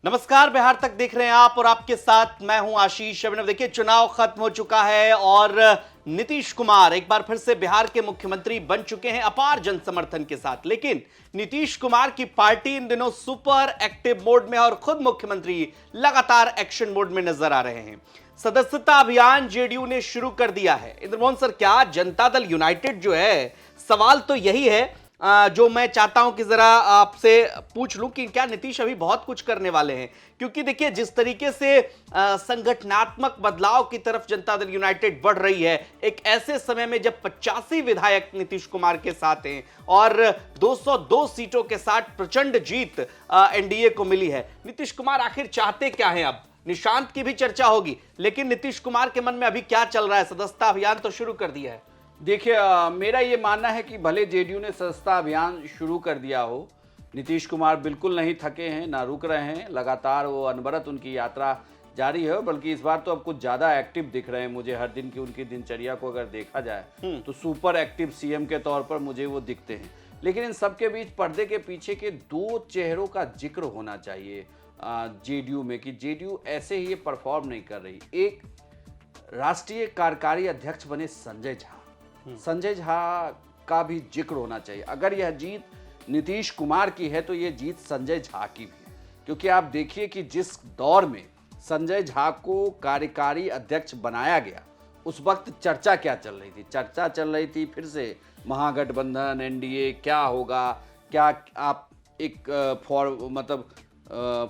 नमस्कार, बिहार तक देख रहे हैं आप और आपके साथ मैं हूं आशीष अभिनव। देखिए, चुनाव खत्म हो चुका है और नीतीश कुमार एक बार फिर से बिहार के मुख्यमंत्री बन चुके हैं अपार जन समर्थन के साथ। लेकिन नीतीश कुमार की पार्टी इन दिनों सुपर एक्टिव मोड में और खुद मुख्यमंत्री लगातार एक्शन मोड में नजर आ रहे हैं। सदस्यता अभियान जेडीयू ने शुरू कर दिया है। इंद्रमोहन सर, क्या जनता दल यूनाइटेड जो है, सवाल तो यही है जो मैं चाहता हूं कि जरा आपसे पूछ लूं कि क्या नीतीश अभी बहुत कुछ करने वाले हैं? क्योंकि देखिए, जिस तरीके से संगठनात्मक बदलाव की तरफ जनता दल यूनाइटेड बढ़ रही है, एक ऐसे समय में जब 85 विधायक नीतीश कुमार के साथ हैं और 202 सीटों के साथ प्रचंड जीत एनडीए को मिली है, नीतीश कुमार आखिर चाहते क्या हैं? अब निशांत की भी चर्चा होगी, लेकिन नीतीश कुमार के मन में अभी क्या चल रहा है? सदस्यता अभियान तो शुरू कर दिया है। देखिए, मेरा ये मानना है कि भले जेडीयू ने सदस्यता अभियान शुरू कर दिया हो, नीतीश कुमार बिल्कुल नहीं थके हैं, ना रुक रहे हैं। लगातार वो अनवरत उनकी यात्रा जारी है, बल्कि इस बार तो अब कुछ ज़्यादा एक्टिव दिख रहे हैं मुझे। हर दिन की उनकी दिनचर्या को अगर देखा जाए तो सुपर एक्टिव सीएम के तौर पर मुझे वो दिखते हैं। लेकिन इन सब के बीच पर्दे के पीछे के दो चेहरों का जिक्र होना चाहिए जेडीयू में, कि जेडीयू ऐसे ही ये परफॉर्म नहीं कर रही। एक राष्ट्रीय कार्यकारी अध्यक्ष बने संजय झा का भी जिक्र होना चाहिए। अगर यह जीत नीतीश कुमार की है तो यह जीत संजय झा की भी है, क्योंकि आप देखिए कि जिस दौर में संजय झा को कार्यकारी अध्यक्ष बनाया गया, उस वक्त चर्चा क्या चल रही थी? चर्चा चल रही थी फिर से महागठबंधन, एनडीए क्या होगा, क्या आप एक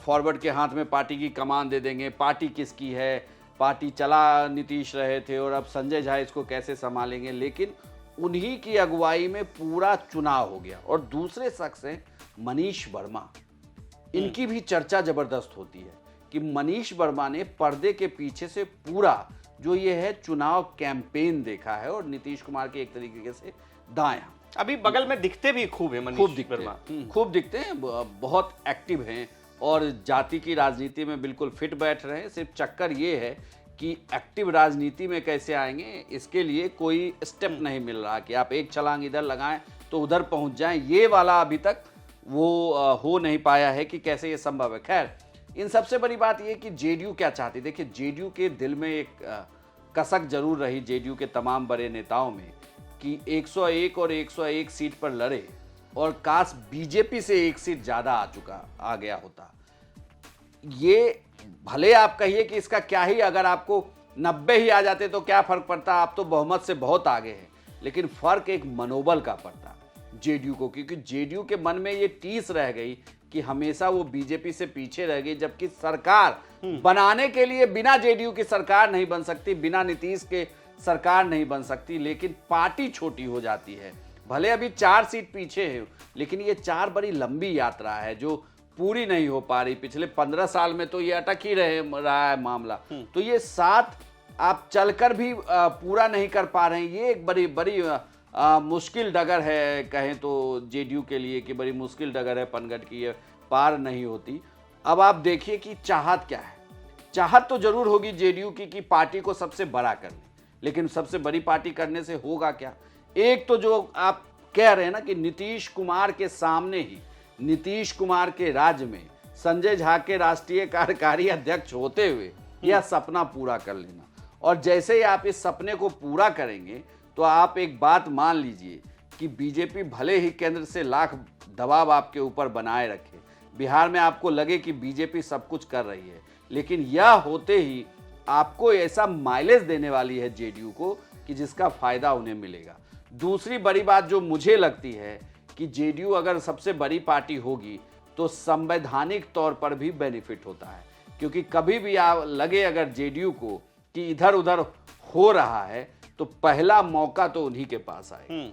फॉरवर्ड के हाथ में पार्टी की कमान दे देंगे, पार्टी किसकी है, पार्टी चला नीतीश रहे थे और अब संजय झा इसको कैसे संभालेंगे। लेकिन उन्हीं की अगुवाई में पूरा चुनाव हो गया। और दूसरे शख्स हैं मनीष वर्मा, इनकी भी चर्चा जबरदस्त होती है कि मनीष वर्मा ने पर्दे के पीछे से पूरा जो ये है चुनाव कैंपेन देखा है और नीतीश कुमार के एक तरीके से दाएं। अभी बगल में दिखते भी खूब है मनीष वर्मा, खूब दिखते हैं, बहुत एक्टिव हैं और जाति की राजनीति में बिल्कुल फिट बैठ रहे हैं। सिर्फ चक्कर ये है कि एक्टिव राजनीति में कैसे आएंगे, इसके लिए कोई स्टेप नहीं मिल रहा कि आप एक छलांग इधर लगाएं तो उधर पहुंच जाएं। ये वाला अभी तक वो हो नहीं पाया है कि कैसे ये संभव है। खैर, इन सबसे बड़ी बात ये कि जेडीयू क्या चाहती। देखिए, जेडीयू के दिल में एक कसक जरूर रही जेडीयू के तमाम बड़े नेताओं में कि 101 और 101 सीट पर लड़े और काश बीजेपी से एक सीट ज्यादा आ गया होता। ये भले आप कहिए कि इसका क्या ही, अगर आपको 90 ही आ जाते तो क्या फर्क पड़ता, आप तो बहुमत से बहुत आगे हैं। लेकिन फर्क एक मनोबल का पड़ता जेडीयू को, क्योंकि जेडीयू के मन में ये टीस रह गई कि हमेशा वो बीजेपी से पीछे रह गई, जबकि सरकार बनाने के लिए बिना जेडीयू की सरकार नहीं बन सकती, बिना नीतीश के सरकार नहीं बन सकती। लेकिन पार्टी छोटी हो जाती है। भले अभी 4 सीट पीछे है, लेकिन ये 4 बड़ी लंबी यात्रा है जो पूरी नहीं हो पा रही। पिछले 15 साल में तो ये अटक ही रहा है मामला। तो ये 7 आप चलकर भी पूरा नहीं कर पा रहे हैं। ये एक बड़ी बड़ी मुश्किल डगर है, कहें तो जेडीयू के लिए कि बड़ी मुश्किल डगर है पनघट की, ये पार नहीं होती। अब आप देखिए कि चाहत क्या है। चाहत तो जरूर होगी जेडीयू की कि पार्टी को सबसे बड़ा कर ले, लेकिन सबसे बड़ी पार्टी करने से होगा क्या? एक तो जो आप कह रहे हैं ना कि नीतीश कुमार के सामने ही, नीतीश कुमार के राज्य में संजय झा के राष्ट्रीय कार्यकारी अध्यक्ष होते हुए यह सपना पूरा कर लेना। और जैसे ही आप इस सपने को पूरा करेंगे तो आप एक बात मान लीजिए कि बीजेपी भले ही केंद्र से लाख दबाव आपके ऊपर बनाए रखे, बिहार में आपको लगे कि बीजेपी सब कुछ कर रही है, लेकिन यह होते ही आपको ऐसा माइलेज देने वाली है जेडीयू को कि जिसका फायदा उन्हें मिलेगा। दूसरी बड़ी बात जो मुझे लगती है कि जेडीयू अगर सबसे बड़ी पार्टी होगी तो संवैधानिक तौर पर भी बेनिफिट होता है, क्योंकि कभी भी आप लगे अगर जेडीयू को कि इधर उधर हो रहा है तो पहला मौका तो उन्हीं के पास आए।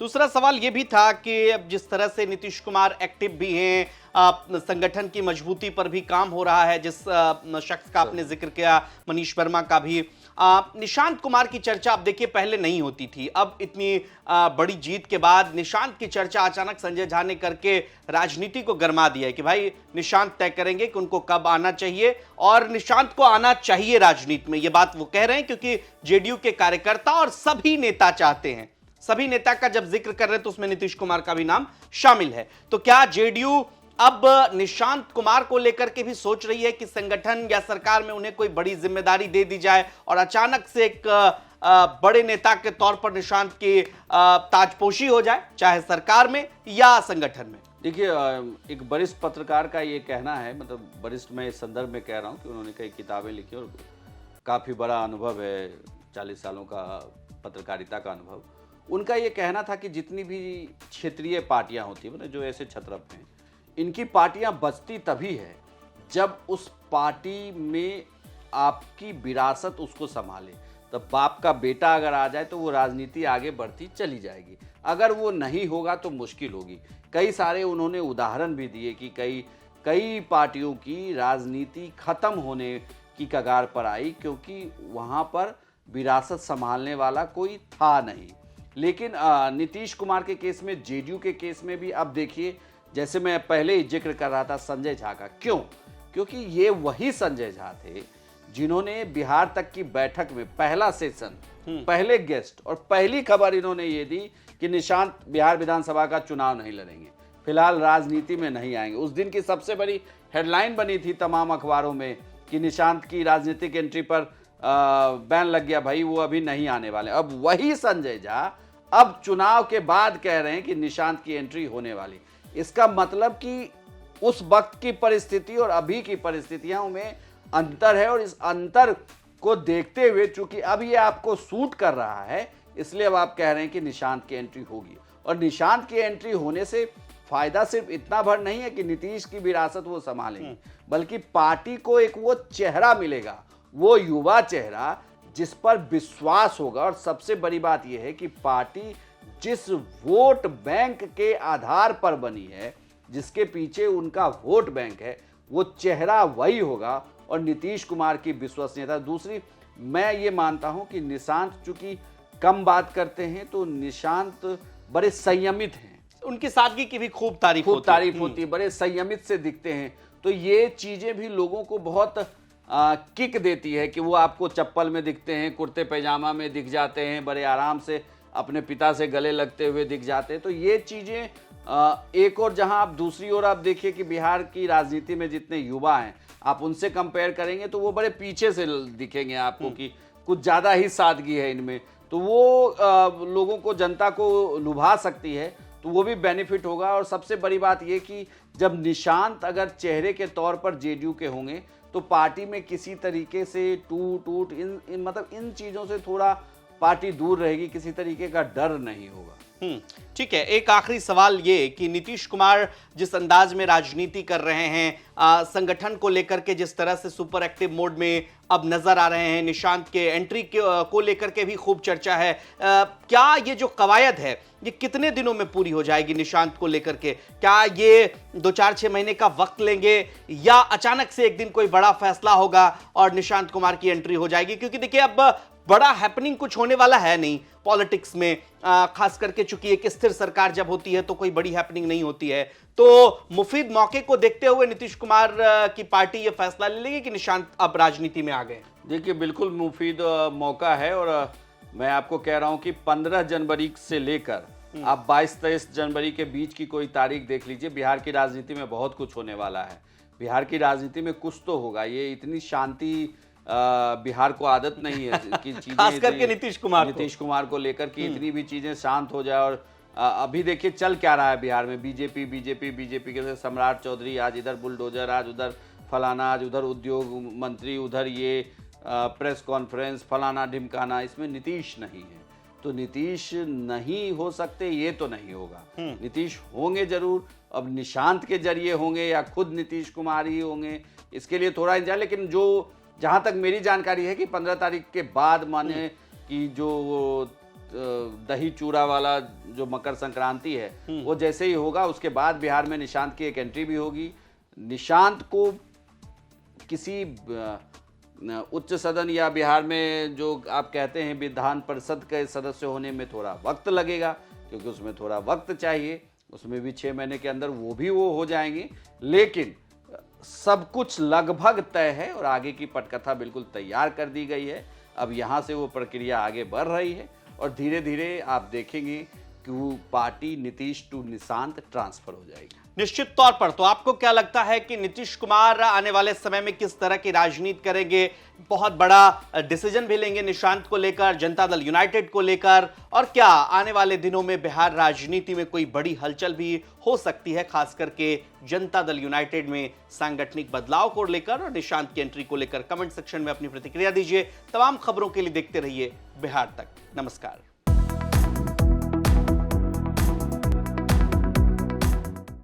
दूसरा सवाल यह भी था कि अब जिस तरह से नीतीश कुमार एक्टिव भी हैं, संगठन की मजबूती पर भी काम हो रहा है, जिस शख्स का आपने जिक्र किया मनीष वर्मा का भी, निशांत कुमार की चर्चा अब देखिए पहले नहीं होती थी। अब इतनी बड़ी जीत के बाद निशांत की चर्चा अचानक संजय झा ने करके राजनीति को गरमा दिया है कि भाई निशांत तय करेंगे कि उनको कब आना चाहिए और निशांत को आना चाहिए राजनीति में। ये बात वो कह रहे हैं क्योंकि जेडीयू के कार्यकर्ता और सभी नेता चाहते हैं। सभी नेता का जब जिक्र कर रहे हैं तो उसमें नीतीश कुमार का भी नाम शामिल है। तो क्या जेडीयू अब निशांत कुमार को लेकर के भी सोच रही है कि संगठन या सरकार में उन्हें कोई बड़ी जिम्मेदारी दे दी जाए और अचानक से एक बड़े नेता के तौर पर निशांत की ताजपोशी हो जाए, चाहे सरकार में या संगठन में। देखिए, एक वरिष्ठ पत्रकार का ये कहना है, मतलब वरिष्ठ मैं इस संदर्भ में कह रहा हूँ कि उन्होंने कई किताबें लिखी और काफ़ी बड़ा अनुभव है, 40 सालों का पत्रकारिता का अनुभव। उनका ये कहना था कि जितनी भी क्षेत्रीय पार्टियां होती हैं, मतलब जो ऐसे छत्रप हैं, इनकी पार्टियां बचती तभी है जब उस पार्टी में आपकी विरासत उसको संभाले। तब बाप का बेटा अगर आ जाए तो वो राजनीति आगे बढ़ती चली जाएगी, अगर वो नहीं होगा तो मुश्किल होगी। कई सारे उन्होंने उदाहरण भी दिए कि कई पार्टियों की राजनीति खत्म होने की कगार पर आई क्योंकि वहाँ पर विरासत संभालने वाला कोई था नहीं। लेकिन नीतीश कुमार के केस में, जेडीयू के केस में भी अब देखिए, जैसे मैं पहले ही जिक्र कर रहा था संजय झा का, क्यों? क्योंकि ये वही संजय झा थे जिन्होंने बिहार तक की बैठक में पहला सेशन, पहले गेस्ट और पहली खबर इन्होंने ये दी कि निशांत बिहार विधानसभा का चुनाव नहीं लड़ेंगे, फिलहाल राजनीति में नहीं आएंगे। उस दिन की सबसे बड़ी हेडलाइन बनी थी तमाम अखबारों में कि निशांत की राजनीतिक एंट्री पर बैन लग गया, भाई वो अभी नहीं आने वाले। अब वही संजय झा अब चुनाव के बाद कह रहे हैं कि निशांत की एंट्री होने वाली। इसका मतलब कि उस वक्त की परिस्थिति और अभी की परिस्थितियों में अंतर है और इस अंतर को देखते हुए चूंकि अब ये आपको सूट कर रहा है, इसलिए अब आप कह रहे हैं कि निशांत की एंट्री होगी। और निशांत की एंट्री होने से फायदा सिर्फ इतना भर नहीं है कि नीतीश की विरासत वो संभालेंगे, बल्कि पार्टी को एक वो चेहरा मिलेगा, वो युवा चेहरा जिस पर विश्वास होगा। और सबसे बड़ी बात यह है कि पार्टी जिस वोट बैंक के आधार पर बनी है, जिसके पीछे उनका वोट बैंक है, वो चेहरा वही होगा और नीतीश कुमार की विश्वसनीयता। दूसरी, मैं ये मानता हूं कि निशांत चूंकि कम बात करते हैं तो निशांत बड़े संयमित हैं, उनकी सादगी की भी खूब तारीफ होती है, बड़े संयमित से दिखते हैं। तो ये चीजें भी लोगों को बहुत किक देती है कि वो आपको चप्पल में दिखते हैं, कुर्ते पैजामा में दिख जाते हैं, बड़े आराम से अपने पिता से गले लगते हुए दिख जाते हैं। तो ये चीजें एक और, जहां आप दूसरी ओर आप देखिए कि बिहार की राजनीति में जितने युवा हैं आप उनसे कंपेयर करेंगे तो वो बड़े पीछे से दिखेंगे आपको कि कुछ ज़्यादा ही सादगी है इनमें। तो वो लोगों को, जनता को लुभा सकती है, तो वो भी बेनिफिट होगा। और सबसे बड़ी बात ये कि जब निशांत अगर चेहरे के तौर पर जेडीयू के होंगे तो पार्टी में किसी तरीके से टूट मतलब इन चीज़ों से थोड़ा पार्टी दूर रहेगी, किसी तरीके का डर नहीं होगा। ठीक है, एक आखिरी सवाल ये कि नीतीश कुमार जिस अंदाज में राजनीति कर रहे हैं, संगठन को लेकर के जिस तरह से सुपर एक्टिव मोड में अब नजर आ रहे हैं, निशांत के एंट्री को लेकर के भी खूब चर्चा है, क्या ये जो कवायद है ये कितने दिनों में पूरी हो जाएगी निशांत को लेकर के? क्या ये 2-4-6 महीने का वक्त लेंगे या अचानक से एक दिन कोई बड़ा फैसला होगा और निशांत कुमार की एंट्री हो जाएगी? क्योंकि देखिए अब बड़ा हैपनिंग कुछ होने वाला है नहीं पॉलिटिक्स में, खास करके चूंकि एक स्थिर सरकार जब होती है तो कोई बड़ी हैपनिंग नहीं होती है। तो मुफीद मौके को देखते हुए नीतीश कुमार की पार्टी ये फैसला ले लेगी कि निशांत अब राजनीति में आ गए। देखिए, बिल्कुल मुफीद मौका है और मैं आपको कह रहा हूं कि 15 जनवरी से लेकर आप 22-23 जनवरी के बीच की कोई तारीख देख लीजिए, बिहार की राजनीति में बहुत कुछ होने वाला है। बिहार की राजनीति में कुछ तो होगा। ये इतनी शांति बिहार को आदत नहीं है कि चीजें, खास करके नीतीश कुमार को लेकर कि इतनी भी चीजें शांत हो जाए। और अभी देखिए चल क्या रहा है बिहार में, बीजेपी के सम्राट चौधरी, आज इधर बुलडोजर, आज उधर फलाना, आज उधर उद्योग मंत्री, उधर ये प्रेस कॉन्फ्रेंस, फलाना ढिमकाना। इसमें नीतीश नहीं है तो नीतीश नहीं हो सकते, ये तो नहीं होगा। नीतीश होंगे जरूर, अब निशांत के जरिए होंगे या खुद नीतीश कुमार ही होंगे, इसके लिए थोड़ा इंतजार। लेकिन जो जहां तक मेरी जानकारी है कि 15 तारीख के बाद, माने कि जो दही चूड़ा वाला जो मकर संक्रांति है वो जैसे ही होगा, उसके बाद बिहार में निशांत की एक एंट्री भी होगी। निशांत को किसी उच्च सदन या बिहार में जो आप कहते हैं विधान परिषद के सदस्य होने में थोड़ा वक्त लगेगा, क्योंकि उसमें थोड़ा वक्त चाहिए, उसमें भी 6 महीने के अंदर वो हो जाएंगे। लेकिन सब कुछ लगभग तय है और आगे की पटकथा बिल्कुल तैयार कर दी गई है। अब यहाँ से वो प्रक्रिया आगे बढ़ रही है और धीरे धीरे आप देखेंगे कि वो party Nitish to Nishant transfer हो जाएगी। निश्चित तौर पर तो आपको क्या लगता है कि नीतीश कुमार आने वाले समय में किस तरह की राजनीति करेंगे? बहुत बड़ा डिसीजन भी लेंगे निशांत को लेकर, जनता दल यूनाइटेड को लेकर, और क्या आने वाले दिनों में बिहार राजनीति में कोई बड़ी हलचल भी हो सकती है, खास करके जनता दल यूनाइटेड में सांगठनिक बदलाव को लेकर और निशांत की एंट्री को लेकर? कमेंट सेक्शन में अपनी प्रतिक्रिया दीजिए। तमाम खबरों के लिए देखते रहिए बिहार तक। नमस्कार।